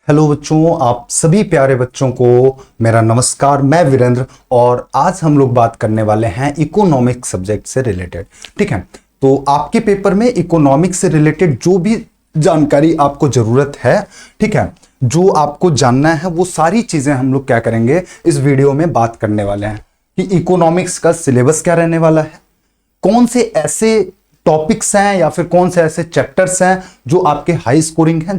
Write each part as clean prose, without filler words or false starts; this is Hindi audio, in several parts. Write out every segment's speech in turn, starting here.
हेलो बच्चों, आप सभी प्यारे बच्चों को मेरा नमस्कार। मैं वीरेंद्र और आज हम लोग बात करने वाले हैं इकोनॉमिक्स सब्जेक्ट से रिलेटेड। ठीक है, तो आपके पेपर में इकोनॉमिक्स से रिलेटेड जो भी जानकारी आपको जरूरत है, ठीक है, जो आपको जानना है वो सारी चीजें हम लोग क्या करेंगे इस वीडियो में बात करने वाले हैं कि इकोनॉमिक्स का सिलेबस क्या रहने वाला है, कौन से ऐसे टॉपिक्स हैं या फिर कौन से ऐसे चैप्टर्स हैं जो आपके हाई स्कोरिंग हैं।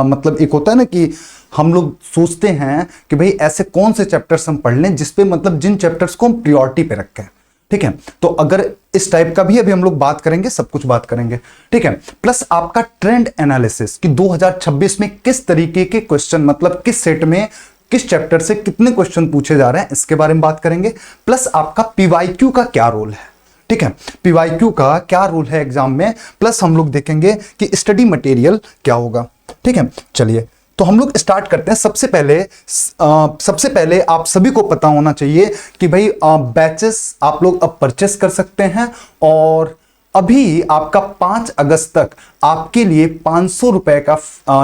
मतलब एक होता है ना कि हम लोग सोचते हैं कि भाई ऐसे कौन से चैप्टर्स हम पढ़ लें जिसपे मतलब जिन चैप्टर्स को हम प्रायोरिटी पे रखें। ठीक है, तो अगर इस टाइप का भी अभी हम लोग बात करेंगे, सब कुछ बात करेंगे। ठीक है, प्लस आपका ट्रेंड एनालिसिस कि 2026 में किस तरीके के क्वेश्चन, मतलब किस सेट में किस चैप्टर से कितने क्वेश्चन पूछे जा रहे हैं, इसके बारे में बात करेंगे। प्लस आपका पीवाईक्यू का क्या रोल है। ठीक है, पीवाईक्यू का क्या रोल है एग्जाम में। प्लस हम लोग देखेंगे कि स्टडी मटेरियल क्या होगा। ठीक है, चलिए तो हम लोग स्टार्ट करते हैं। सबसे पहले आप सभी को पता होना चाहिए कि भाई बैचेस आप लोग अब परचेस कर सकते हैं और अभी आपका 5 अगस्त तक आपके लिए 500 रुपए का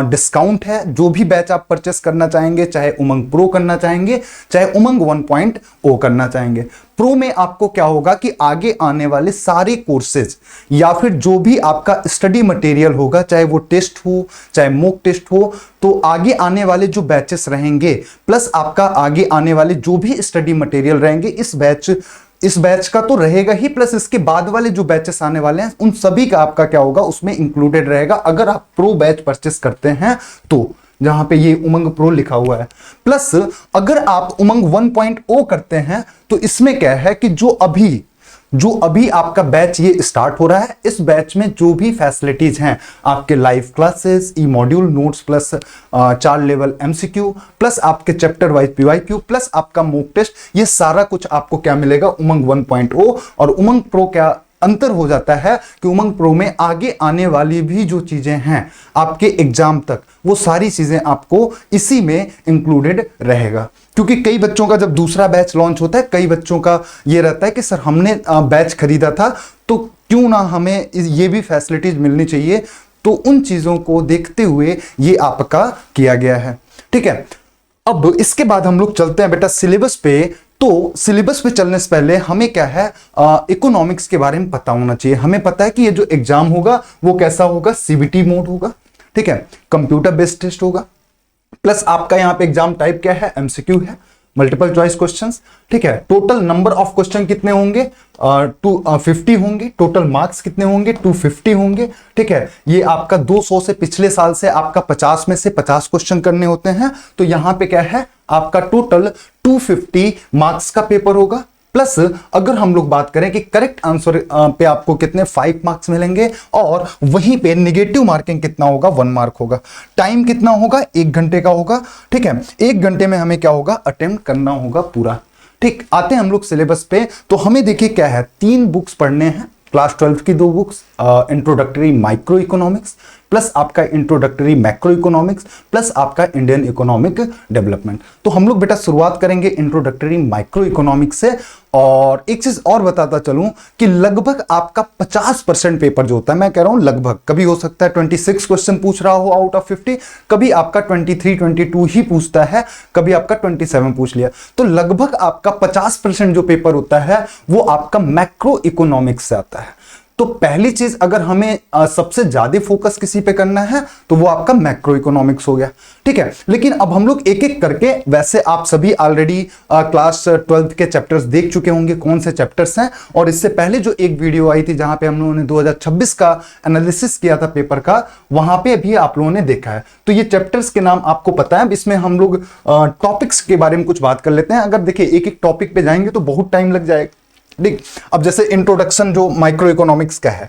डिस्काउंट है। जो भी बैच आप परचेस करना चाहेंगे, चाहे उमंग प्रो करना चाहेंगे, चाहे उमंग 1.0 करना चाहेंगे। प्रो में आपको क्या होगा कि आगे आने वाले सारे कोर्सेज या फिर जो भी आपका स्टडी मटेरियल होगा, चाहे वो टेस्ट हो चाहे मॉक टेस्ट हो, तो आगे आने वाले जो बैचेस रहेंगे प्लस आपका आगे आने वाले जो भी स्टडी मटेरियल रहेंगे, इस बैच का तो रहेगा ही, प्लस इसके बाद वाले जो बैचेस आने वाले हैं उन सभी का आपका क्या होगा उसमें इंक्लूडेड रहेगा अगर आप प्रो बैच परचेस करते हैं तो, जहां पे ये उमंग प्रो लिखा हुआ है। प्लस अगर आप उमंग 1.0 करते हैं तो इसमें क्या है कि जो अभी आपका बैच ये स्टार्ट हो रहा है, इस बैच में जो भी फैसिलिटीज हैं, आपके live classes, E module notes, plus 4 level MCQ, plus आपके चैप्टर वाइज पीवाईक्यू, प्लस आपका मॉक टेस्ट, ये सारा कुछ आपको क्या मिलेगा उमंग 1.0। और उमंग प्रो क्या अंतर हो जाता है कि उमंग प्रो में आगे आने वाली भी जो चीजें हैं आपके एग्जाम तक, वो सारी चीजें आपको इसी में इंक्लूडेड रहेगा। क्योंकि कई बच्चों का जब दूसरा बैच लॉन्च होता है, कई बच्चों का ये रहता है कि सर हमने बैच खरीदा था तो क्यों ना हमें ये भी फैसिलिटीज मिलनी चाहिए, तो उन चीजों को देखते हुए ये आपका किया गया है। ठीक है, अब इसके बाद हम लोग चलते हैं बेटा सिलेबस पे। तो सिलेबस पे चलने से पहले हमें क्या है इकोनॉमिक्स के बारे में पता होना चाहिए। हमें पता है कि ये जो एग्जाम होगा वो कैसा होगा, सीबीटी मोड होगा। ठीक है, कंप्यूटर बेस्ड टेस्ट होगा। प्लस आपका यहां पे एग्जाम टाइप क्या है, एमसीक्यू है, मल्टीपल चॉइस क्वेश्चंस। ठीक है, टोटल नंबर ऑफ क्वेश्चन कितने होंगे, 250 होंगे। टोटल मार्क्स कितने होंगे, 250 होंगे। ठीक है, ये आपका 200 से पिछले साल से आपका 50 में से 50 क्वेश्चन करने होते हैं, तो यहां पे क्या है आपका टोटल 250 मार्क्स का पेपर होगा। प्लस अगर हम लोग बात करें कि करेक्ट आंसर पे आपको कितने 5 मार्क्स मिलेंगे और वहीं पे नेगेटिव मार्किंग कितना होगा, 1 मार्क होगा। टाइम कितना होगा, 1 घंटे का होगा। ठीक है, 1 घंटे में हमें क्या होगा, अटेम्प्ट करना होगा पूरा। ठीक, आते हैं हम लोग सिलेबस पे। तो हमें देखिए क्या है, 3 बुक्स पढ़ने हैं, क्लास 12 की 2 books, introductory micro economics, plus आपका इंट्रोडक्टरी मैक्रो इकोनॉमिक्स, प्लस आपका इंडियन इकोनॉमिक डेवलपमेंट। तो हम लोग बेटा शुरुआत करेंगे इंट्रोडक्टरी माइक्रो इकोनॉमिक्स से। और एक चीज और बताता चलूं कि लगभग आपका 50% पेपर जो होता है, मैं कह रहा हूं लगभग, कभी हो सकता है 26 क्वेश्चन पूछ रहा हो आउट ऑफ 50, कभी आपका 23 22 ही पूछता है, कभी आपका 27 पूछ लिया, तो लगभग आपका 50% जो पेपर होता है वो आपका मैक्रो इकोनॉमिक्स से आता है। तो पहली चीज अगर हमें सबसे ज्यादा फोकस किसी पे करना है तो वो आपका मैक्रो इकोनॉमिक्स हो गया। ठीक है, लेकिन अब हम लोग एक एक करके, वैसे आप सभी ऑलरेडी क्लास 12 के चैप्टर्स देख चुके होंगे कौन से चैप्टर्स हैं, और इससे पहले जो एक वीडियो आई थी जहां पे हम लोगों ने 2026 का एनालिसिस किया था पेपर का, वहां पे भी आप लोगों ने देखा है। तो ये चैप्टर्स के नाम आपको पता है। इसमें हम लोग टॉपिक्स के बारे में कुछ बात कर लेते हैं। अगर देखिए एक एक टॉपिक पे जाएंगे तो बहुत टाइम लग जाएगा। ठीक, अब जैसे इंट्रोडक्शन जो माइक्रो इकोनॉमिक्स का है,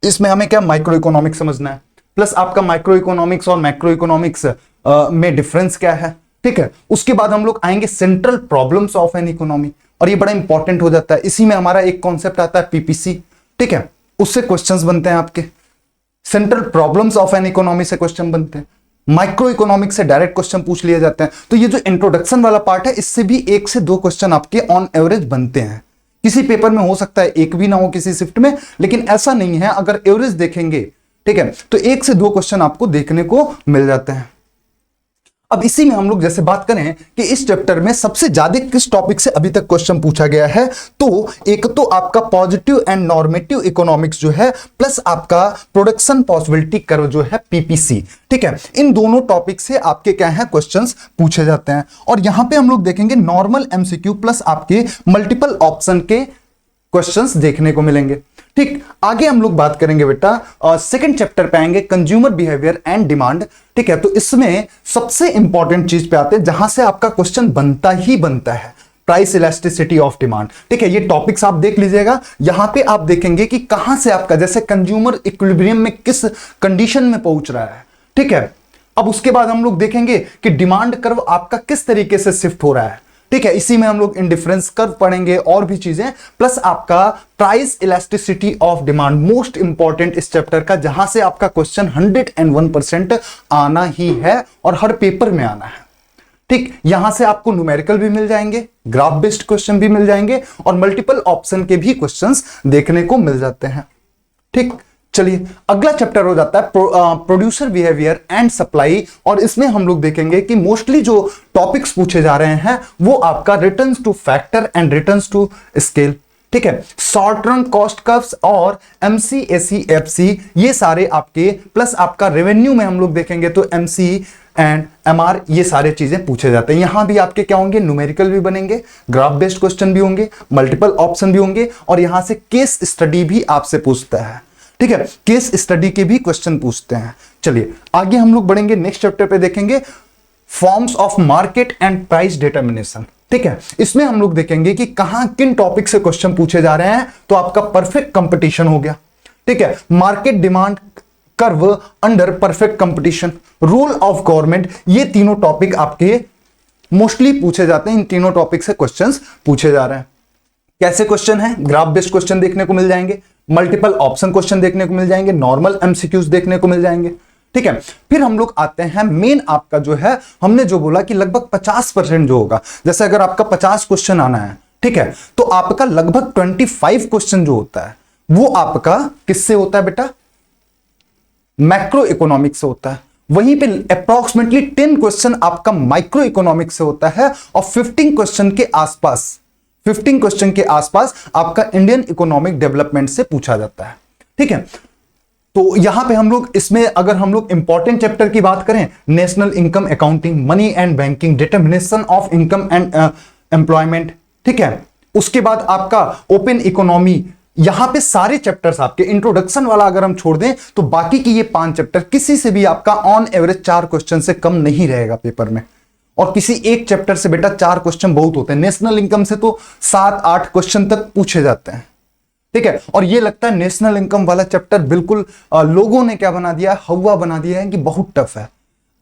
इसमें हमें क्या माइक्रो इकोनॉमिक्स समझना है, प्लस आपका माइक्रो इकोनॉमिक्स और मैक्रो इकोनॉमिक्स में डिफरेंस क्या है। ठीक है, उसके बाद हम लोग आएंगे central problems of an economy, और ये बड़ा इंपॉर्टेंट हो जाता है। इसी में हमारा एक कॉन्सेप्ट आता है पीपीसी। ठीक है, उससे क्वेश्चंस बनते हैं आपके, central problems of an economy से क्वेश्चन बनते हैं, माइक्रो इकोनॉमिक्स से डायरेक्ट क्वेश्चन पूछ लिए जाते हैं। तो ये जो इंट्रोडक्शन वाला पार्ट है, इससे भी 1 से 2 क्वेश्चन आपके ऑन एवरेज बनते हैं। किसी पेपर में हो सकता है एक भी ना हो, किसी शिफ्ट में, लेकिन ऐसा नहीं है। अगर एवरेज देखेंगे, ठीक है, तो 1 से 2 क्वेश्चन आपको देखने को मिल जाते हैं। अब इसी में हम लोग जैसे बात करें कि इस चैप्टर में सबसे ज्यादा किस टॉपिक से अभी तक क्वेश्चन पूछा गया है, तो एक तो आपका पॉजिटिव एंड नॉर्मेटिव इकोनॉमिक्स जो है, प्लस आपका प्रोडक्शन पॉसिबिलिटी कर्व जो है पीपीसी। ठीक है, इन दोनों टॉपिक से आपके क्या है क्वेश्चंस पूछे जाते हैं। और यहां पे हम लोग देखेंगे नॉर्मल एमसीक्यू प्लस आपके मल्टीपल ऑप्शन के क्वेश्चंस देखने को मिलेंगे। ठीक, आगे हम लोग बात करेंगे बेटा सेकंड चैप्टर पे आएंगे कंज्यूमर बिहेवियर एंड डिमांड। ठीक है, तो इसमें सबसे इंपॉर्टेंट चीज पे आते हैं जहां से आपका क्वेश्चन बनता ही बनता है, प्राइस इलास्टिसिटी ऑफ डिमांड। ठीक है, ये टॉपिक्स आप देख लीजिएगा। यहां पे आप देखेंगे कि कहां से आपका जैसे कंज्यूमर इक्विलिब्रियम में किस कंडीशन में पहुंच रहा है। ठीक है, अब उसके बाद हम लोग देखेंगे कि डिमांड कर्व आपका किस तरीके से शिफ्ट हो रहा है। ठीक है, इसी में हम लोग इंडिफरेंस कर्व पढ़ेंगे और भी चीजें, प्लस आपका price elasticity of demand most important इस चैप्टर का, जहां से आपका क्वेश्चन 101% आना ही है और हर पेपर में आना है। ठीक, यहां से आपको न्यूमेरिकल भी मिल जाएंगे, ग्राफ बेस्ड क्वेश्चन भी मिल जाएंगे और मल्टीपल ऑप्शन के भी क्वेश्चंस देखने को मिल जाते हैं। ठीक, चलिए अगला चैप्टर हो जाता है प्रोड्यूसर बिहेवियर एंड सप्लाई, और इसमें हम लोग देखेंगे कि मोस्टली जो टॉपिक्स पूछे जा रहे हैं वो आपका returns to factor and returns to scale. ठीक है, शॉर्ट रन कॉस्ट कर्व्स और एमसीएसी एफसी ये सारे आपके, प्लस आपका रेवेन्यू में हम लोग देखेंगे तो एमसी एंड एमआर, ये सारे चीजें पूछे जाते हैं। यहां भी आपके क्या होंगे, न्यूमेरिकल भी बनेंगे, ग्राफ बेस्ड क्वेश्चन भी होंगे, मल्टीपल ऑप्शन भी होंगे और यहां से केस स्टडी भी आपसे पूछता है। ठीक है, केस स्टडी के भी क्वेश्चन पूछते हैं। चलिए आगे हम लोग बढ़ेंगे, नेक्स्ट चैप्टर पे देखेंगे forms of market and price determination. ठीक है, इसमें हम लोग देखेंगे कि कहां किन टॉपिक से क्वेश्चन पूछे जा रहे हैं, तो आपका परफेक्ट कंपटीशन हो गया। ठीक है, market demand curve under perfect competition, role of government, ये तीनों टॉपिक आपके मोस्टली पूछे जाते हैं। इन तीनों टॉपिक से क्वेश्चंस पूछे जा रहे हैं। कैसे क्वेश्चन है, ग्राफ बेस्ड क्वेश्चन देखने को मिल जाएंगे, मल्टीपल ऑप्शन क्वेश्चन देखने को मिल जाएंगे, नॉर्मल एमसीक्यूज देखने को मिल जाएंगे। ठीक है, फिर हम लोग आते हैं मेन आपका जो है, हमने जो बोला कि लगभग 50% जो होगा, जैसे अगर आपका 50 क्वेश्चन आना है, ठीक है, तो आपका लगभग 25 क्वेश्चन जो होता है वो आपका किससे होता है बेटा, मैक्रो इकोनॉमिक्स से होता है। वहीं पे अप्रोक्सीमेटली 10 क्वेश्चन आपका माइक्रो इकोनॉमिक्स से होता है और 15 क्वेश्चन के आसपास आपका इंडियन इकोनॉमिक डेवलपमेंट से पूछा जाता है। ठीक है, तो यहां पे हम लोग इसमें अगर हम लोग इंपॉर्टेंट चैप्टर की बात करें, national income accounting, money and banking, determination of income and employment. ठीक है, उसके बाद आपका ओपन इकोनॉमी, यहां पे सारे चैप्टर्स आपके, इंट्रोडक्शन वाला अगर हम छोड़ दें तो बाकी की ये 5 चैप्टर किसी से भी आपका ऑन एवरेज 4 क्वेश्चन से कम नहीं रहेगा पेपर में, और किसी एक चैप्टर से बेटा 4 क्वेश्चन बहुत होते हैं। नेशनल इनकम से तो 7-8 क्वेश्चन तक पूछे जाते हैं। ठीक है, और ये लगता है नेशनल इनकम वाला चैप्टर बिल्कुल लोगों ने क्या बना दिया, हवा बना दिया है कि बहुत टफ है।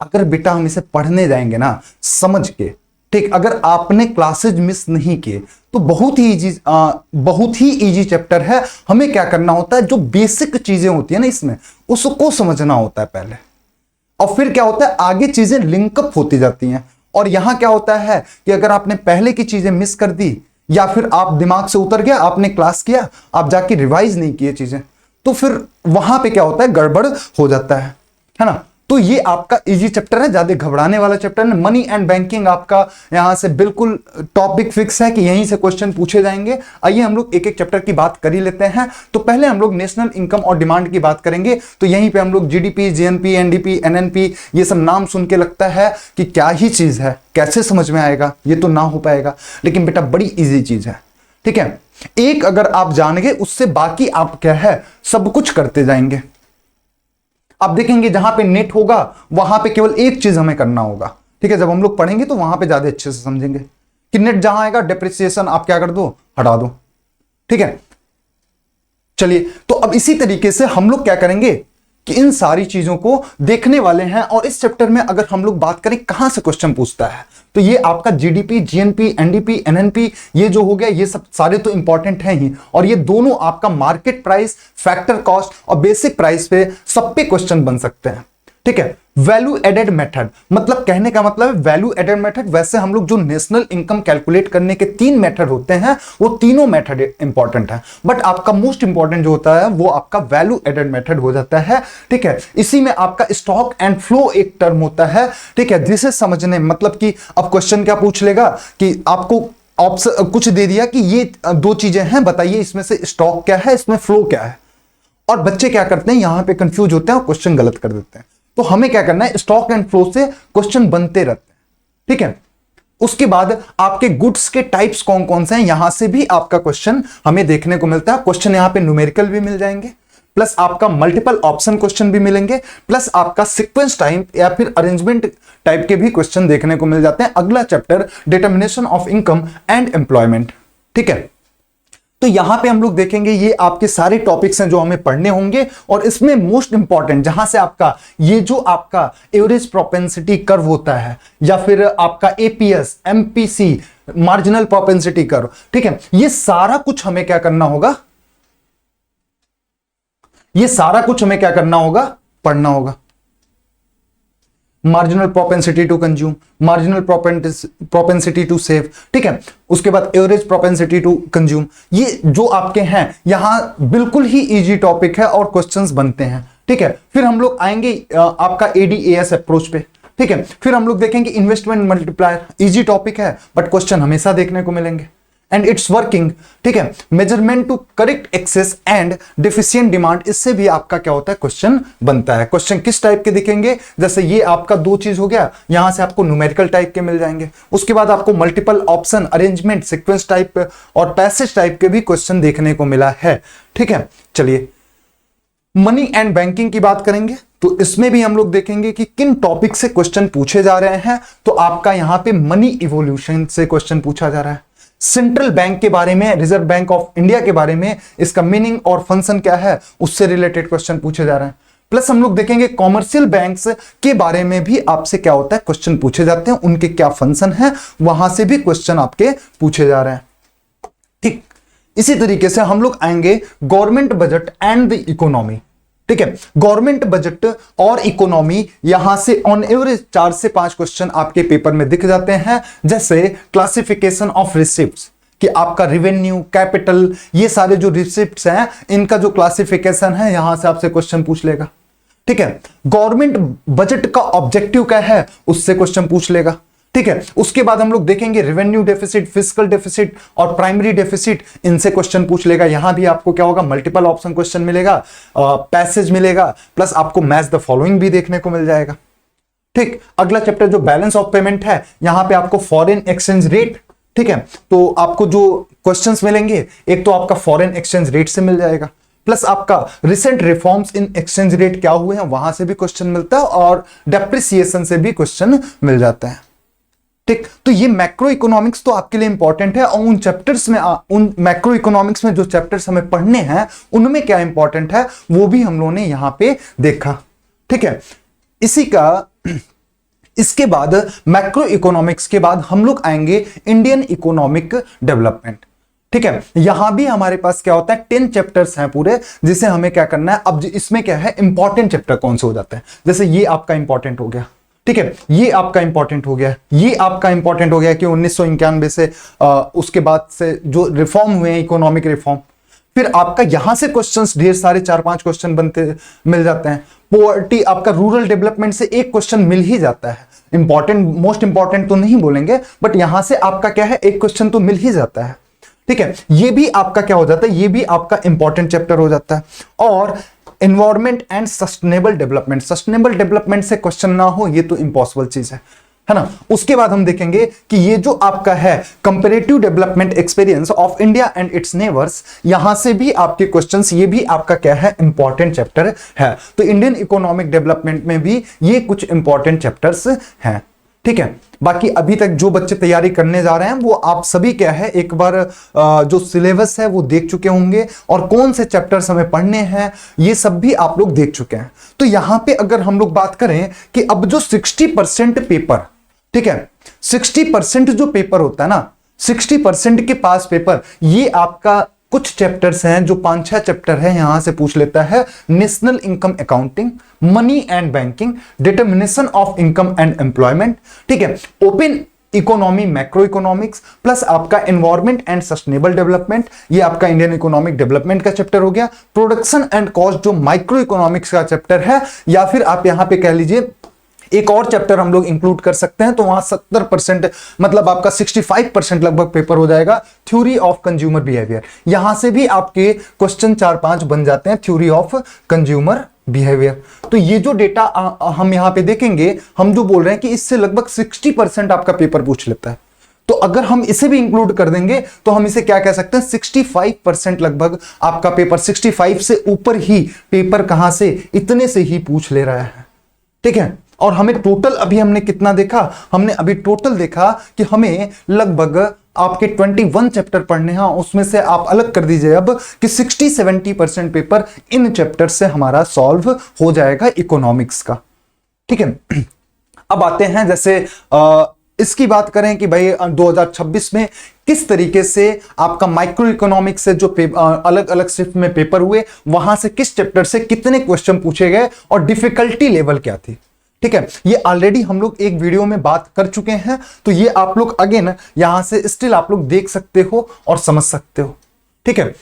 अगर बेटा हम इसे पढ़ने जाएंगे ना समझ के, ठीक, अगर आपने क्लासेज मिस नहीं किए तो बहुत ही इजी चैप्टर है। हमें क्या करना होता है, जो बेसिक चीजें होती है ना इसमें, उसको समझना होता है पहले, और फिर क्या होता है आगे चीजें लिंकअप होती जाती हैं। और यहां क्या होता है कि अगर आपने पहले की चीजें मिस कर दी या फिर आप दिमाग से उतर गया, आपने क्लास किया, आप जाके रिवाइज नहीं किए चीजें, तो फिर वहां पे क्या होता है, गड़बड़ हो जाता है ना। तो ये आपका इजी चैप्टर है, ज्यादा घबराने वाला चैप्टर है। मनी एंड बैंकिंग आपका यहां से बिल्कुल टॉपिक फिक्स है कि यहीं से क्वेश्चन पूछे जाएंगे। आइए हम लोग एक एक चैप्टर की बात कर ही लेते हैं। तो पहले हम लोग नेशनल इनकम और डिमांड की बात करेंगे। तो यहीं पे हम लोग जीडीपी, जीएनपी, एनडीपी, एनएनपी, ये सब नाम सुन के लगता है कि क्या ही चीज है, कैसे समझ में आएगा, ये तो ना हो पाएगा, लेकिन बेटा बड़ी इजी चीज है। ठीक है, एक अगर आप जान गए उससे बाकी आप क्या है सब कुछ करते जाएंगे। आप देखेंगे जहां पे नेट होगा वहां पे केवल एक चीज हमें करना होगा। ठीक है, जब हम लोग पढ़ेंगे तो वहां पे ज्यादा अच्छे से समझेंगे कि नेट जहां आएगा डेप्रिसिएशन आप क्या कर दो, हटा दो। ठीक है, चलिए तो अब इसी तरीके से हम लोग क्या करेंगे कि इन सारी चीजों को देखने वाले हैं। और इस चैप्टर में अगर हम लोग बात करें कहां से क्वेश्चन पूछता है, तो ये आपका जीडीपी, जीएनपी, एनडीपी, एनएनपी, ये जो हो गया, ये सब सारे तो इंपॉर्टेंट हैं ही, और ये दोनों आपका मार्केट प्राइस, फैक्टर कॉस्ट और बेसिक प्राइस पे सब पे क्वेश्चन बन सकते हैं। ठीक है, वैल्यू एडेड मेथड, मतलब कहने का मतलब है वैल्यू एडेड मेथड। वैसे हम लोग जो नेशनल इनकम कैलकुलेट करने के 3 मेथड होते हैं वो तीनों मेथड इंपॉर्टेंट है, बट आपका मोस्ट इंपॉर्टेंट जो होता है वो आपका वैल्यू एडेड मेथड हो जाता है। ठीक है, इसी में आपका स्टॉक एंड फ्लो एक टर्म होता है। ठीक है, जिसे समझने मतलब कि अब क्वेश्चन क्या पूछ लेगा कि आपको ऑप्शन कुछ दे दिया कि ये 2 चीजें हैं, बताइए इसमें से स्टॉक क्या है, इसमें फ्लो क्या है। और बच्चे क्या करते हैं, यहां पे कंफ्यूज होते हैं और क्वेश्चन गलत कर देते हैं। तो हमें क्या करना है, स्टॉक एंड फ्लो से क्वेश्चन बनते रहते हैं। ठीक है, उसके बाद आपके गुड्स के टाइप्स कौन कौन से हैं, यहां से भी आपका क्वेश्चन हमें देखने को मिलता है। क्वेश्चन यहां पे न्यूमेरिकल भी मिल जाएंगे, प्लस आपका मल्टीपल ऑप्शन क्वेश्चन भी मिलेंगे, प्लस आपका सीक्वेंस टाइप या फिर अरेंजमेंट टाइप के भी क्वेश्चन देखने को मिल जाते हैं। अगला chapter determination of income and employment. ठीक है, तो यहां पे हम लोग देखेंगे ये आपके सारे टॉपिक्स हैं जो हमें पढ़ने होंगे, और इसमें मोस्ट इंपॉर्टेंट जहां से आपका ये जो आपका एवरेज प्रोपेंसिटी कर्व होता है या फिर आपका APS, MPC, marginal propensity curve, ठीक है, ये सारा कुछ हमें क्या करना होगा, ये सारा कुछ हमें क्या करना होगा, पढ़ना होगा। Marginal propensity to consume, marginal propensity to save, ठीक है, उसके बाद एवरेज प्रोपेंसिटी टू कंज्यूम, ये जो आपके हैं यहां बिल्कुल ही इजी टॉपिक है और क्वेश्चंस बनते हैं। ठीक है, फिर हम लोग आएंगे आपका एडीएएस अप्रोच पे। ठीक है, फिर हम लोग देखेंगे इन्वेस्टमेंट मल्टीप्लायर, इजी टॉपिक है बट क्वेश्चन हमेशा देखने को मिलेंगे, एंड इट्स वर्किंग। ठीक है, measurement to correct excess and deficient demand, इससे भी आपका क्या होता है, क्वेश्चन बनता है। क्वेश्चन किस टाइप के दिखेंगे, जैसे ये आपका 2 चीज हो गया, यहां से आपको न्यूमेरिकल टाइप के मिल जाएंगे, उसके बाद आपको multiple option, arrangement, sequence type और पैसेज टाइप के भी क्वेश्चन देखने को मिला है। ठीक है, चलिए मनी एंड बैंकिंग की बात करेंगे, तो इसमें भी हम लोग देखेंगे कि किन टॉपिक से क्वेश्चन पूछे जा रहे हैं। तो आपका यहां पे मनी इवोल्यूशन से क्वेश्चन पूछा जा रहा है, सेंट्रल बैंक के बारे में, रिजर्व बैंक ऑफ इंडिया के बारे में, इसका मीनिंग और फंक्शन क्या है उससे रिलेटेड क्वेश्चन पूछे जा रहे हैं। प्लस हम लोग देखेंगे कॉमर्शियल बैंक्स के बारे में भी आपसे क्या होता है, क्वेश्चन पूछे जाते हैं, उनके क्या फंक्शन है, वहां से भी क्वेश्चन आपके पूछे जा रहे हैं। ठीक, इसी तरीके से हम लोग आएंगे government budget and the economy. ठीक है, गवर्नमेंट बजट और इकोनॉमी, यहां से ऑन एवरेज 4 से 5 क्वेश्चन आपके पेपर में दिख जाते हैं, जैसे क्लासिफिकेशन ऑफ रिसिप्ट्स, कि आपका रेवेन्यू, कैपिटल, ये सारे जो रिसिप्ट्स हैं इनका जो क्लासिफिकेशन है यहां से आपसे क्वेश्चन पूछ लेगा। ठीक है, गवर्नमेंट बजट का ऑब्जेक्टिव क्या है उससे क्वेश्चन पूछ लेगा। ठीक है, उसके बाद हम लोग देखेंगे रेवेन्यू डेफिसिट, फिस्कल डेफिसिट और प्राइमरी डेफिसिट, इनसे क्वेश्चन पूछ लेगा। यहां भी आपको क्या होगा, मल्टीपल ऑप्शन क्वेश्चन मिलेगा, पैसेज मिलेगा, प्लस आपको मैच द फॉलोइंग भी देखने को मिल जाएगा। ठीक, अगला चैप्टर जो बैलेंस ऑफ पेमेंट है, यहां पे आपको फॉरेन एक्सचेंज रेट, ठीक है, तो आपको जो क्वेश्चंस मिलेंगे एक तो आपका फॉरेन एक्सचेंज रेट से मिल जाएगा, प्लस आपका recent reforms in exchange rate क्या हुए हैं वहां से भी क्वेश्चन मिलता है, और डेप्रिसिएशन से भी क्वेश्चन मिल जाता है। ठीक, तो ये मैक्रो इकोनॉमिक्स तो आपके लिए इंपॉर्टेंट है, और उन चैप्टर्स में, उन मैक्रो इकोनॉमिक्स में जो चैप्टर्स हमें पढ़ने हैं उनमें क्या इंपॉर्टेंट है वो भी हम लोगों ने यहां पे देखा। ठीक है, इसके बाद मैक्रो इकोनॉमिक्स के बाद हम लोग आएंगे इंडियन इकोनॉमिक डेवलपमेंट। ठीक है, यहां भी हमारे पास क्या होता है, 10 चैप्टर्स हैं पूरे, जिसे हमें क्या करना है। अब इसमें क्या है, इंपॉर्टेंट चैप्टर कौन से हो जाते हैं, जैसे ये आपका इंपॉर्टेंट हो गया, ठीक है, ये आपका इंपॉर्टेंट हो गया, ये आपका इंपॉर्टेंट हो गया कि 1991 से उसके बाद से जो रिफॉर्म हुए हैं, इकोनॉमिक रिफॉर्म। फिर आपका यहां से क्वेश्चंस ढेर सारे 4-5 क्वेश्चन बनते मिल जाते हैं। पॉवर्टी, आपका रूरल डेवलपमेंट से एक क्वेश्चन मिल ही जाता है, इंपॉर्टेंट, मोस्ट इंपॉर्टेंट तो नहीं बोलेंगे, बट यहां से आपका क्या है, एक क्वेश्चन तो मिल ही जाता है। ठीक है, ये भी आपका क्या हो जाता है, ये भी आपका इंपॉर्टेंट चैप्टर हो जाता है। और environment and sustainable development, sustainable development से क्वेश्चन ना हो ये तो इम्पॉसिबल चीज है ना। उसके बाद हम देखेंगे कि ये जो आपका है comparative development experience of India and it's neighbours, यहां से भी आपके क्वेश्चंस, ये भी आपका क्या है, इंपॉर्टेंट चैप्टर है। तो इंडियन इकोनॉमिक डेवलपमेंट में भी ये कुछ इंपॉर्टेंट चैप्टर्स हैं। ठीक है, बाकी अभी तक जो बच्चे तैयारी करने जा रहे हैं वो आप सभी क्या है, एक बार जो सिलेबस है वो देख चुके होंगे, और कौन से चैप्टर्स हमें पढ़ने हैं ये सब भी आप लोग देख चुके हैं। तो यहां पे अगर हम लोग बात करें कि अब जो 60% पेपर, ठीक है, 60% जो पेपर होता है ना, 60% के पास पेपर, ये आपका कुछ चैप्टर्स हैं जो 5-6 चैप्टर है, यहां से पूछ लेता है national income accounting, money and banking, determination of income and employment, ठीक है, open economy, macro economics, plus आपका एनवायरमेंट एंड सस्टेनेबल डेवलपमेंट, ये आपका इंडियन इकोनॉमिक डेवलपमेंट का चैप्टर हो गया। प्रोडक्शन एंड कॉस्ट जो माइक्रो इकोनॉमिक्स का चैप्टर है, या फिर आप यहां पे कह लीजिए एक और चैप्टर हम लोग इंक्लूड कर सकते हैं, तो वहां 70% मतलब आपका 65% लगभग पेपर हो जाएगा थ्योरी ऑफ कंज्यूमर बिहेवियर। यहां से भी आपके क्वेश्चन 4-5 बन जाते हैं थ्योरी ऑफ कंज्यूमर बिहेवियर। तो ये जो डेटा हम यहां पे देखेंगे, हम जो बोल रहे हैं कि इससे लगभग 60% आपका पेपर पूछ लेता है। तो अगर हम इसे भी इंक्लूड कर देंगे तो हम इसे क्या कह सकते हैं, 65% लगभग आपका पेपर, 65 से ऊपर ही पेपर कहां से, इतने से ही पूछ ले रहा है, ठीक है। और हमें टोटल अभी हमने कितना देखा, हमने अभी टोटल देखा कि हमें लगभग आपके 21 चैप्टर पढ़ने हैं, उसमें से आप अलग कर दीजिए अब कि 60-70% पेपर इन चैप्टर से हमारा सॉल्व हो जाएगा इकोनॉमिक्स का, ठीक है। अब आते हैं जैसे इसकी बात करें कि भाई 2026 में किस तरीके से आपका माइक्रो इकोनॉमिक्स से जो अलग अलग शिफ्ट में पेपर हुए, वहां से किस चैप्टर से कितने क्वेश्चन पूछे गए और डिफिकल्टी लेवल क्या थी, ठीक है। ये ऑलरेडी हम लोग एक वीडियो में बात कर चुके हैं, तो ये आप लोग अगेन यहां से स्टिल आप लोग देख सकते हो और समझ सकते हो, ठीक है।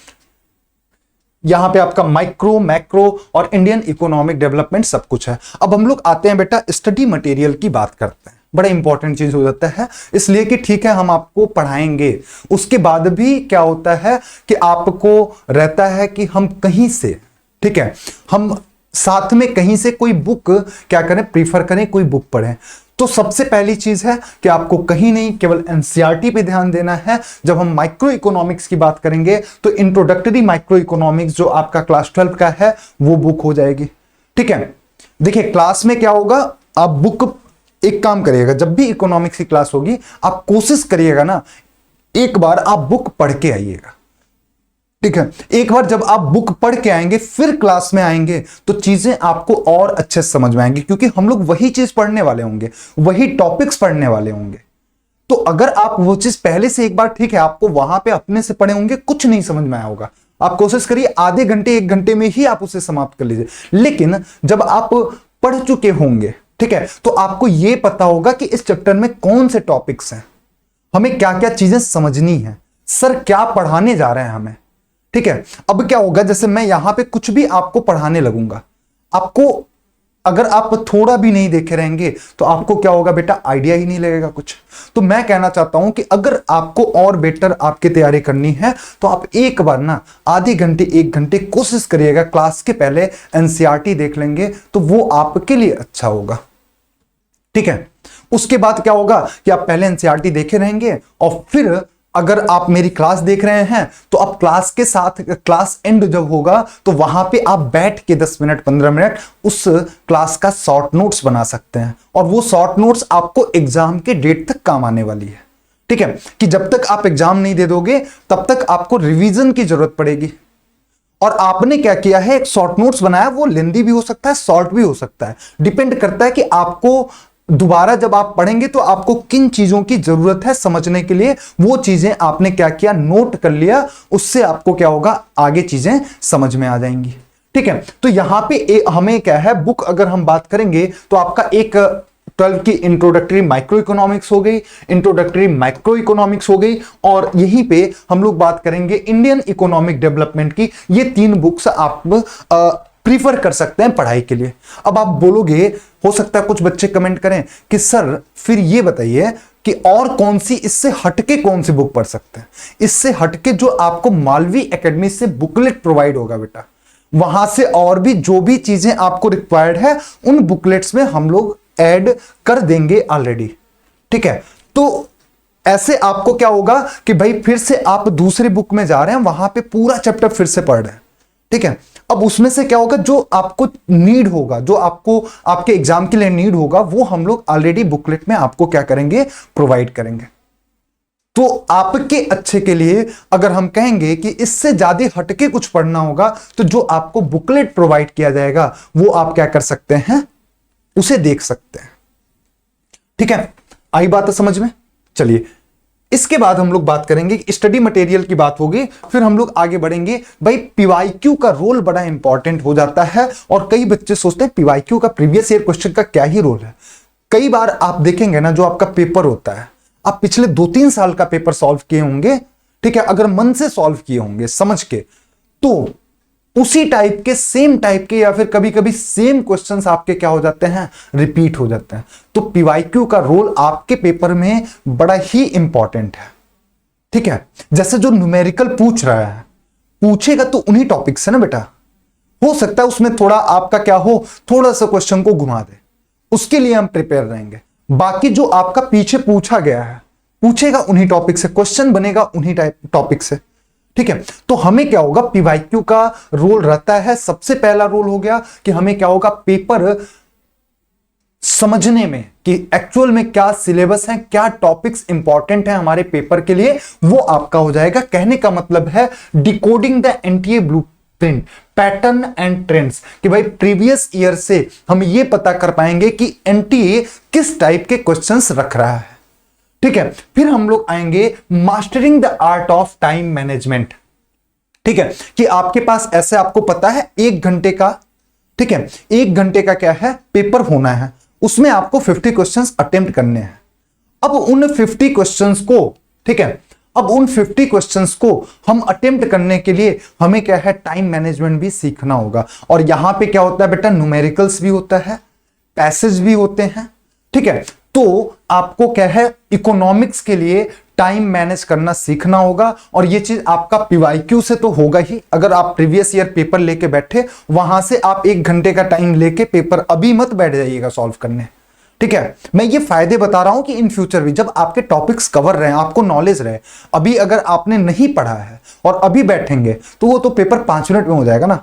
यहां पे आपका माइक्रो, मैक्रो और इंडियन इकोनॉमिक डेवलपमेंट सब कुछ है। अब हम लोग आते हैं बेटा स्टडी मटेरियल की बात करते हैं, बड़ा इंपॉर्टेंट चीज हो जाता है, इसलिए कि ठीक है हम आपको पढ़ाएंगे, उसके बाद भी क्या होता है कि आपको रहता है कि हम कहीं से, ठीक है, हम साथ में कहीं से कोई बुक क्या करें, प्रीफर करें, कोई बुक पढ़ें। तो सबसे पहली चीज है कि आपको कहीं नहीं केवल एनसीईआरटी पे ध्यान देना है। जब हम माइक्रो इकोनॉमिक्स की बात करेंगे तो इंट्रोडक्टरी माइक्रो इकोनॉमिक्स जो आपका क्लास 12 का है वो बुक हो जाएगी, ठीक है। देखिए क्लास में क्या होगा, आप बुक, एक काम करिएगा, जब भी इकोनॉमिक्स की क्लास होगी आप कोशिश करिएगा ना, एक बार आप बुक पढ़ के आइएगा, ठीक है। एक बार जब आप बुक पढ़ के आएंगे फिर क्लास में आएंगे तो चीजें आपको और अच्छे से समझ में आएंगी, क्योंकि हम लोग वही चीज पढ़ने वाले होंगे, वही टॉपिक्स पढ़ने वाले होंगे। तो अगर आप वो चीज पहले से एक बार, ठीक है, आपको वहां पे अपने से पढ़े होंगे, कुछ नहीं समझ में आया होगा, आप कोशिश करिए आधे घंटे 1 घंटे में ही आप उसे समाप्त कर लीजिए। लेकिन जब आप पढ़ चुके होंगे, ठीक है, तो आपको यह पता होगा कि इस चैप्टर में कौन से टॉपिक्स हैं, हमें क्या क्या चीजें समझनी है, सर क्या पढ़ाने जा रहे हैं हमें, ठीक है। अब क्या होगा, जैसे मैं यहां पे कुछ भी आपको पढ़ाने लगूंगा, आपको अगर आप थोड़ा भी नहीं देखे रहेंगे तो आपको क्या होगा बेटा, आइडिया ही नहीं लगेगा कुछ। तो मैं कहना चाहता हूं कि अगर आपको और बेटर आपकी तैयारी करनी है तो आप एक बार ना आधे घंटे 1 घंटे कोशिश करिएगा, क्लास के पहले एनसीईआरटी देख लेंगे तो वो आपके लिए अच्छा होगा, ठीक है। उसके बाद क्या होगा कि आप पहले एनसीईआरटी देखे रहेंगे और फिर अगर आप मेरी क्लास देख रहे हैं तो आप क्लास के साथ, क्लास एंड जब होगा तो वहां पे आप बैठ के 10 मिनट 15 मिनट उस क्लास का शॉर्ट नोट्स बना सकते हैं, और वो शॉर्ट नोट्स आपको एग्जाम के डेट तक काम आने वाली है, ठीक है। कि जब तक आप एग्जाम नहीं दे दोगे तब तक आपको रिवीजन की जरूरत पड़ेगी। और आपने क्या किया है, एक शॉर्ट नोट्स बनाया, वो लेंदी भी हो सकता है, शॉर्ट भी हो सकता है, डिपेंड करता है कि आपको दोबारा जब आप पढ़ेंगे तो आपको किन चीजों की जरूरत है समझने के लिए, वो चीजें आपने क्या किया, नोट कर लिया, उससे आपको क्या होगा, आगे चीजें समझ में आ जाएंगी, ठीक है। तो यहां पे हमें क्या है, बुक अगर हम बात करेंगे तो आपका एक 12 की इंट्रोडक्टरी माइक्रो इकोनॉमिक्स हो गई, इंट्रोडक्टरी माइक्रो इकोनॉमिक्स हो गई, और यहीं पे हम लोग बात करेंगे इंडियन इकोनॉमिक डेवलपमेंट की। ये 3 बुक्स आप प्रीफर कर सकते हैं पढ़ाई के लिए। अब आप बोलोगे, हो सकता है कुछ बच्चे कमेंट करें कि सर फिर ये बताइए कि और कौन सी, इससे हटके कौन सी बुक पढ़ सकते हैं। इससे हटके जो आपको मालवी एकेडमी से बुकलेट प्रोवाइड होगा बेटा, वहां से और भी जो भी चीजें आपको रिक्वायर्ड है उन बुकलेट्स में हम लोग ऐड कर देंगे ऑलरेडी, ठीक है। तो ऐसे आपको क्या होगा कि भाई फिर से आप दूसरी बुक में जा रहे हैं, वहां पे पूरा चैप्टर फिर से पढ़ रहे हैं, ठीक है। अब उसमें से क्या होगा, जो आपको नीड होगा, जो आपको आपके एग्जाम के लिए नीड होगा, वो हम लोग ऑलरेडी बुकलेट में आपको क्या करेंगे, प्रोवाइड करेंगे। तो आपके अच्छे के लिए अगर हम कहेंगे कि इससे ज्यादा हटके कुछ पढ़ना होगा तो जो आपको बुकलेट प्रोवाइड किया जाएगा वो आप क्या कर सकते हैं, उसे देख सकते हैं, ठीक है। आई बात है समझ में। चलिए इसके बाद हम लोग बात करेंगे, स्टडी मटेरियल की बात होगी, फिर हम लोग आगे बढ़ेंगे। भाई पीवाईक्यू का रोल बड़ा इंपॉर्टेंट हो जाता है और कई बच्चे सोचते हैं पीवाईक्यू का, प्रीवियस ईयर क्वेश्चन का क्या ही रोल है। कई बार आप देखेंगे ना, जो आपका पेपर होता है, आप पिछले 2-3 साल का पेपर सॉल्व किए होंगे, ठीक है, अगर मन से सॉल्व किए होंगे समझ के, तो उसी टाइप के, सेम टाइप के, या फिर कभी कभी सेम क्वेश्चंस आपके क्या हो जाते हैं, रिपीट हो जाते हैं। तो पीवाईक्यू का रोल आपके पेपर में बड़ा ही इंपॉर्टेंट है, ठीक है। जैसे जो न्यूमेरिकल पूछ रहा है, पूछेगा तो उन्हीं टॉपिक से ना बेटा, हो सकता है उसमें थोड़ा आपका क्या हो, थोड़ा सा क्वेश्चन को घुमा दे, उसके लिए हम प्रिपेयर रहेंगे। बाकी जो आपका पीछे पूछा गया है, पूछेगा उन्हीं टॉपिक से, क्वेश्चन बनेगा उन्हीं टाइप टॉपिक से, ठीक है। तो हमें क्या होगा, पीवाईक्यू का रोल रहता है, सबसे पहला रोल हो गया कि हमें क्या होगा, पेपर समझने में कि एक्चुअल में क्या सिलेबस है, क्या टॉपिक्स इंपॉर्टेंट है हमारे पेपर के लिए, वो आपका हो जाएगा। कहने का मतलब है decoding the NTA blueprint, pattern and trends, कि भाई प्रीवियस ईयर से हम ये पता कर पाएंगे कि एनटीए किस टाइप के क्वेश्चंस रख रहा है, ठीक है। फिर हम लोग आएंगे mastering the art of time management, ठीक है, कि आपके पास ऐसे आपको पता है 1 घंटे का, ठीक है, 1 घंटे का क्या है, पेपर होना है, उसमें आपको 50 क्वेश्चंस अटेम्प्ट करने हैं। अब उन 50 क्वेश्चंस को, ठीक है, अब उन 50 क्वेश्चंस को हम अटेम्प्ट करने के लिए हमें क्या है, टाइम मैनेजमेंट भी सीखना होगा। और यहां पे क्या होता है बेटा, न्यूमेरिकल्स भी होता है, पैसेज भी होते हैं, ठीक है। तो आपको क्या है, इकोनॉमिक्स के लिए टाइम मैनेज करना सीखना होगा। और ये चीज आपका पीवाईक्यू से तो होगा ही, अगर आप प्रीवियस ईयर पेपर लेके बैठे, वहां से आप 1 घंटे का टाइम लेके पेपर अभी मत बैठ जाइएगा सॉल्व करने, ठीक है। मैं ये फायदे बता रहा हूं कि इन फ्यूचर भी जब आपके टॉपिक्स कवर रहे, आपको नॉलेज रहे, अभी अगर आपने नहीं पढ़ा है और अभी बैठेंगे तो वो तो पेपर 5 मिनट में हो जाएगा ना,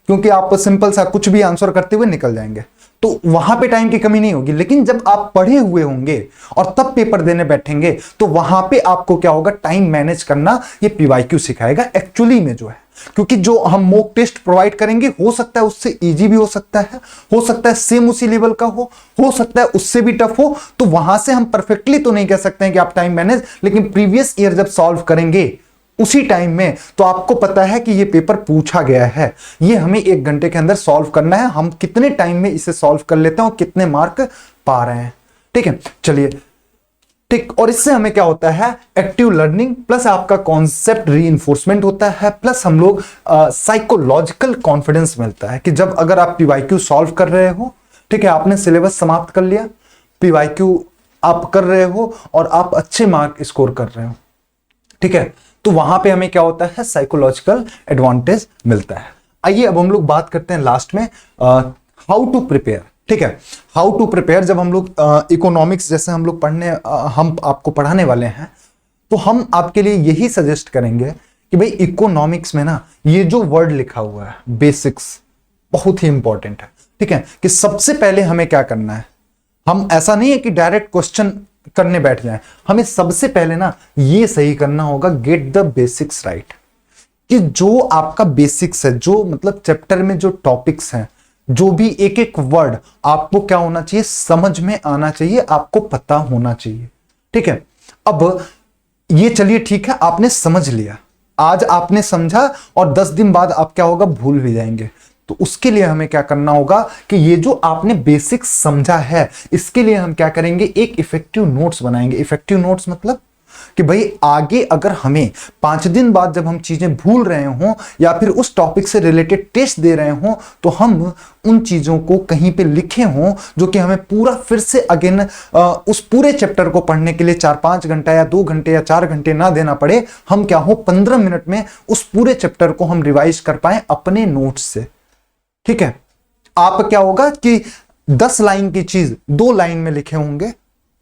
क्योंकि आप सिंपल सा कुछ भी आंसर करते हुए निकल जाएंगे, तो वहां पे टाइम की कमी नहीं होगी। लेकिन जब आप पढ़े हुए होंगे और तब पेपर देने बैठेंगे, तो वहां पे आपको क्या होगा, टाइम मैनेज करना ये पीवाईक्यू सिखाएगा एक्चुअली में जो है। क्योंकि जो हम मॉक टेस्ट प्रोवाइड करेंगे, हो सकता है उससे इजी भी हो सकता है सेम उसी लेवल का हो सकता है उससे भी टफ हो। तो वहां से हम परफेक्टली तो नहीं कह सकते हैं कि आप टाइम मैनेज, लेकिन प्रीवियस ईयर जब सॉल्व करेंगे उसी टाइम में, तो आपको पता है कि ये पेपर पूछा गया है, ये हमें 1 घंटे के अंदर सॉल्व करना है, हम कितने टाइम में इसे सॉल्व कर लेते हैं और कितने मार्क पा रहे हैं, ठीक है। चलिए, ठीक, और इससे हमें क्या होता है, एक्टिव लर्निंग प्लस आपका कॉन्सेप्ट रीइंफोर्समेंट होता है, प्लस हम लोग साइकोलॉजिकल कॉन्फिडेंस मिलता है कि जब अगर आप पीवाईक्यू सॉल्व कर रहे हो, ठीक है, आपने सिलेबस समाप्त कर लिया, पीवाईक्यू आप कर रहे हो और आप अच्छे मार्क स्कोर कर रहे हो, ठीक है, तो वहां पे हमें क्या होता है, साइकोलॉजिकल एडवांटेज मिलता है। आइए अब हम लोग बात करते हैं लास्ट में हाउ टू प्रिपेयर, ठीक है। हाउ टू प्रिपेयर, जब हम लोग इकोनॉमिक्स जैसे हम लोग हम आपको पढ़ाने वाले हैं, तो हम आपके लिए यही सजेस्ट करेंगे कि भाई इकोनॉमिक्स में ना ये जो वर्ड लिखा हुआ है बेसिक्स, बहुत ही इंपॉर्टेंट है, ठीक है। कि सबसे पहले हमें क्या करना है, हम ऐसा नहीं है कि डायरेक्ट क्वेश्चन करने बैठ जाएं, हमें सबसे पहले ना ये सही करना होगा, गेट द बेसिक्स राइट, कि जो आपका बेसिक्स है, जो मतलब चैप्टर में जो टॉपिक्स हैं, जो भी एक एक वर्ड आपको क्या होना चाहिए, समझ में आना चाहिए, आपको पता होना चाहिए, ठीक है। अब ये चलिए ठीक है, आपने समझ लिया, आज आपने समझा और 10 दिन बाद आप क्या होगा, भूल भी जाएंगे। तो उसके लिए हमें क्या करना होगा कि ये जो आपने बेसिक्स समझा है, इसके लिए हम क्या करेंगे, एक इफेक्टिव नोट्स बनाएंगे। इफेक्टिव नोट्स मतलब कि भाई आगे अगर हमें 5 दिन बाद जब हम चीजें भूल रहे हों या फिर उस टॉपिक से रिलेटेड टेस्ट दे रहे हों, तो हम उन चीजों को कहीं पे लिखे हों जो कि हमें पूरा फिर से अगेन उस पूरे चैप्टर को पढ़ने के लिए 4-5 घंटा या 2 घंटे या 4 घंटे ना देना पड़े। हम क्या हो 15 मिनट में उस पूरे चैप्टर को हम रिवाइज कर पाए अपने नोट्स से, ठीक है। आप क्या होगा कि 10 लाइन की चीज 2 लाइन में लिखे होंगे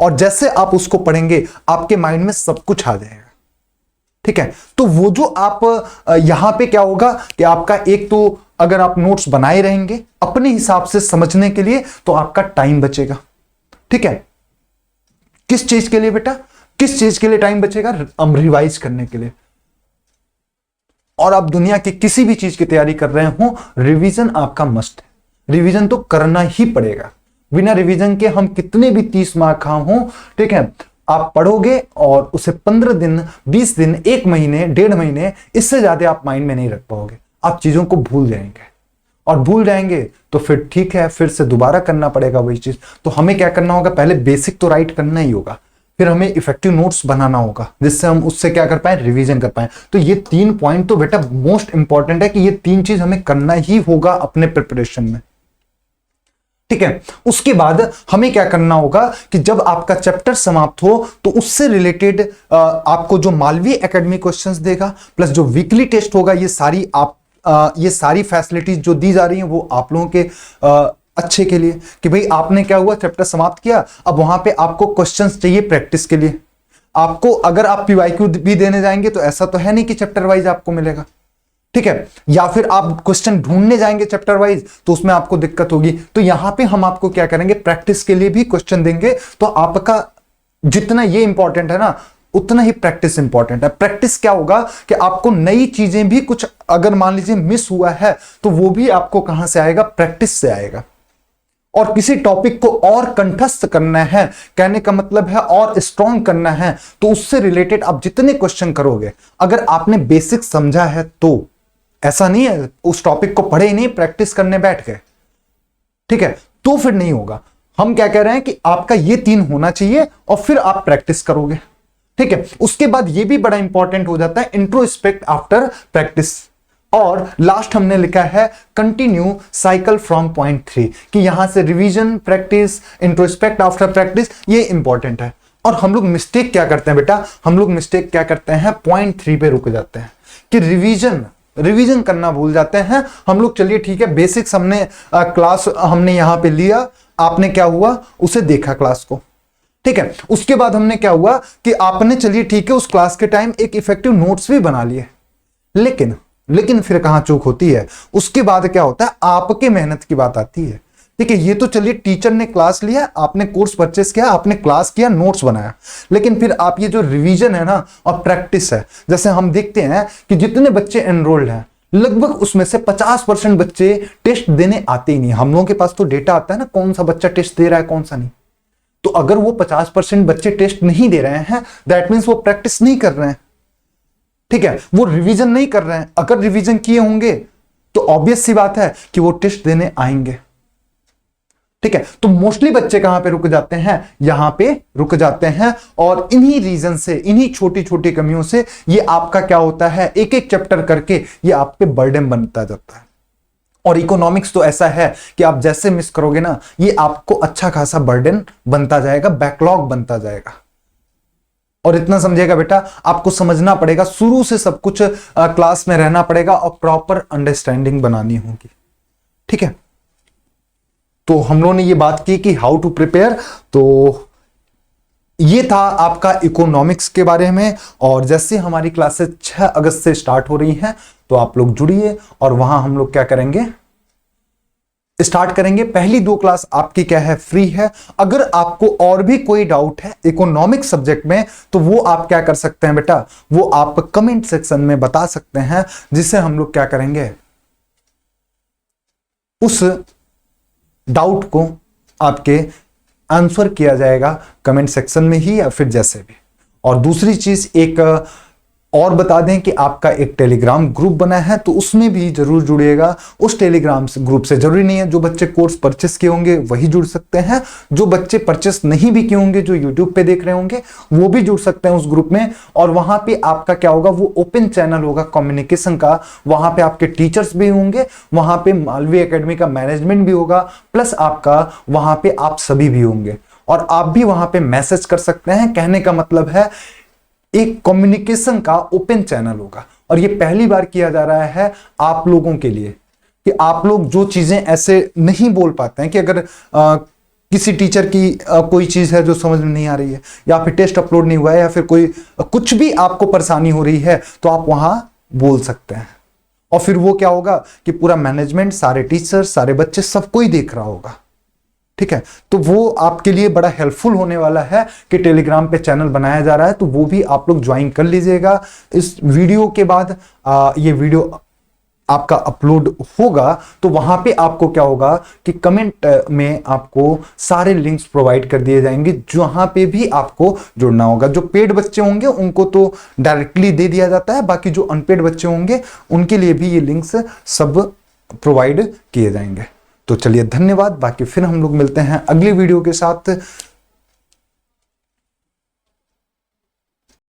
और जैसे आप उसको पढ़ेंगे आपके माइंड में सब कुछ आ जाएगा, ठीक है। तो वो जो आप यहां पे क्या होगा कि आपका एक तो अगर आप नोट्स बनाए रहेंगे अपने हिसाब से समझने के लिए, तो आपका टाइम बचेगा, ठीक है। किस चीज के लिए बेटा, किस चीज के लिए टाइम बचेगा, रिवाइज करने के लिए। और आप दुनिया की किसी भी चीज की तैयारी कर रहे हो, रिवीजन आपका मस्ट है, रिवीजन तो करना ही पड़ेगा। बिना रिवीजन के हम कितने भी 30 मार्क खा हो, ठीक है, आप पढ़ोगे और उसे 15 दिन, 20 दिन, 1 महीने, 1.5 महीने, इससे ज्यादा आप माइंड में नहीं रख पाओगे। आप चीजों को भूल जाएंगे, और भूल जाएंगे तो फिर ठीक है, फिर से दोबारा करना पड़ेगा वही चीज। तो हमें क्या करना होगा, पहले बेसिक तो राइट करना ही होगा, फिर हमें इफेक्टिव नोट्स बनाना होगा जिससे हम उससे क्या कर पाए, रिवीजन कर पाए। तो ये 3 पॉइंट तो बेटा मोस्ट इंपॉर्टेंट है कि ये 3 चीज हमें करना ही होगा अपने प्रिपरेशन में, ठीक है। उसके बाद हमें क्या करना होगा कि जब आपका चैप्टर समाप्त हो तो उससे रिलेटेड आपको जो मालवीय एकेडमी क्वेश्चंस देगा प्लस जो वीकली टेस्ट होगा, ये सारी फैसिलिटीज जो दी जा रही हैं वो आप लोगों के अच्छे के लिए, कि भाई आपने क्या हुआ, चैप्टर समाप्त किया, अब वहां पे आपको क्वेश्चंस चाहिए प्रैक्टिस के लिए। आपको अगर आप पीवाईक्यू भी देने जाएंगे तो ऐसा तो है नहीं कि चैप्टर वाइज आपको मिलेगा, ठीक है, या फिर आप क्वेश्चन ढूंढने जाएंगे चैप्टर वाइज तो उसमें आपको दिक्कत होगी। तो यहां पे हम आपको क्या करेंगे, प्रैक्टिस के लिए भी क्वेश्चन देंगे। तो आपका जितना ये इंपॉर्टेंट है ना, उतना ही प्रैक्टिस इंपॉर्टेंट है। प्रैक्टिस क्या होगा कि आपको नई चीजें भी कुछ अगर मान लीजिए मिस हुआ है तो वो भी आपको कहां से आएगा, प्रैक्टिस से आएगा। और किसी टॉपिक को और कंठस्थ करना है, कहने का मतलब है और स्ट्रॉन्ग करना है, तो उससे रिलेटेड आप जितने क्वेश्चन करोगे, अगर आपने बेसिक समझा है तो, ऐसा नहीं है उस टॉपिक को पढ़े ही नहीं, प्रैक्टिस करने बैठ गए, ठीक है, तो फिर नहीं होगा। हम क्या कह रहे हैं कि आपका ये 3 होना चाहिए और फिर आप प्रैक्टिस करोगे, ठीक है। उसके बाद ये भी बड़ा इंपॉर्टेंट हो जाता है, इंट्रोस्पेक्ट आफ्टर प्रैक्टिस। और लास्ट हमने लिखा है कंटिन्यू साइकिल फ्रॉम पॉइंट 3, कि यहां से revision, practice, introspect after practice, ये इंपॉर्टेंट है। और हम लोग मिस्टेक क्या करते हैं बेटा, हम लोग मिस्टेक क्या करते हैं, पॉइंट 3 पे रुक जाते हैं कि रिवीजन करना भूल जाते हैं हम लोग। चलिए ठीक है, बेसिक्स हमने क्लास हमने यहां पे लिया, आपने क्या हुआ, उसे देखा क्लास को, ठीक है। उसके बाद हमने क्या हुआ कि आपने, चलिए ठीक है, उस क्लास के टाइम एक इफेक्टिव नोट्स भी बना लिए, लेकिन फिर कहां चूक होती है, उसके बाद क्या होता है, आपके मेहनत की बात आती है, ठीक है। ये तो चलिए टीचर ने क्लास लिया, आपने कोर्स परचेस किया, आपने क्लास किया, नोट्स बनाया, लेकिन फिर आप ये जो रिवीजन है ना और प्रैक्टिस है, जैसे हम देखते हैं कि जितने बच्चे एनरोल्ड हैं लगभग उसमें से 50% बच्चे टेस्ट देने आते ही नहीं। हम लोगों के पास तो डेटा आता है ना, कौन सा बच्चा टेस्ट दे रहा है, कौन सा नहीं। तो अगर वो 50% बच्चे टेस्ट नहीं दे रहे हैं, दैट मीन्स वो प्रैक्टिस नहीं कर रहे हैं, ठीक है, वो रिवीजन नहीं कर रहे हैं। अगर रिवीजन किए होंगे तो ऑब्वियस सी बात है कि वो टेस्ट देने आएंगे, ठीक है। तो मोस्टली बच्चे कहां पे रुक जाते हैं, यहां पे रुक जाते हैं। और इन्हीं रीजन से, इन्हीं छोटी छोटी कमियों से ये आपका क्या होता है, एक एक चैप्टर करके ये आप पे बर्डन बनता जाता है। और इकोनॉमिक्स तो ऐसा है कि आप जैसे मिस करोगे ना, ये आपको अच्छा खासा बर्डन बनता जाएगा, बैकलॉग बनता जाएगा। और इतना समझिएगा बेटा, आपको समझना पड़ेगा, शुरू से सब कुछ क्लास में रहना पड़ेगा और प्रॉपर अंडरस्टैंडिंग बनानी होगी, ठीक है। तो हम लोगों ने ये बात की कि हाउ टू प्रिपेयर, तो ये था आपका इकोनॉमिक्स के बारे में। और जैसे हमारी क्लासेस 6 अगस्त से स्टार्ट हो रही हैं तो आप लोग जुड़िए, और वहां हम लोग क्या करेंगे, स्टार्ट करेंगे। पहली 2 क्लास आपकी क्या है, फ्री है। अगर आपको और भी कोई डाउट है इकोनॉमिक्स सब्जेक्ट में तो वो आप क्या कर सकते हैं बेटा, वो आप कमेंट सेक्शन में बता सकते हैं, जिससे हम लोग क्या करेंगे, उस डाउट को आपके आंसर किया जाएगा कमेंट सेक्शन में ही या फिर जैसे भी। और दूसरी चीज एक और बता दें कि आपका एक टेलीग्राम ग्रुप बना है, तो उसमें भी जरूर जुड़िएगा। उस टेलीग्राम ग्रुप से जरूरी नहीं है जो बच्चे कोर्स परचेस किए होंगे वही जुड़ सकते हैं, जो बच्चे परचेस नहीं भी किए होंगे, जो यूट्यूब पे देख रहे होंगे, वो भी जुड़ सकते हैं उस ग्रुप में। और वहां पे आपका क्या होगा, वो ओपन चैनल होगा कम्युनिकेशन का, वहां पे आपके टीचर्स भी होंगे, वहां पे मालवीय एकेडमी का मैनेजमेंट भी होगा, प्लस आपका वहां पे आप सभी भी होंगे। और आप भी वहां पे मैसेज कर सकते हैं। कहने का मतलब है एक कम्युनिकेशन का ओपन चैनल होगा। और ये पहली बार किया जा रहा है आप लोगों के लिए, कि आप लोग जो चीजें ऐसे नहीं बोल पाते हैं, कि अगर किसी टीचर की कोई चीज है जो समझ में नहीं आ रही है, या फिर टेस्ट अपलोड नहीं हुआ है, या फिर कोई कुछ भी आपको परेशानी हो रही है, तो आप वहां बोल सकते हैं। और फिर वो क्या होगा कि पूरा मैनेजमेंट, सारे टीचर्स, सारे बच्चे, सबको ही देख रहा होगा, ठीक है। तो वो आपके लिए बड़ा हेल्पफुल होने वाला है कि टेलीग्राम पे चैनल बनाया जा रहा है, तो वो भी आप लोग ज्वाइन कर लीजिएगा। इस वीडियो के बाद ये वीडियो आपका अपलोड होगा तो वहां पे आपको क्या होगा कि कमेंट में आपको सारे लिंक्स प्रोवाइड कर दिए जाएंगे, जहां पे भी आपको जुड़ना होगा। जो पेड बच्चे होंगे उनको तो डायरेक्टली दे दिया जाता है, बाकी जो अनपेड बच्चे होंगे उनके लिए भी ये लिंक्स सब प्रोवाइड किए जाएंगे। तो चलिए धन्यवाद, बाकी फिर हम लोग मिलते हैं अगली वीडियो के साथ।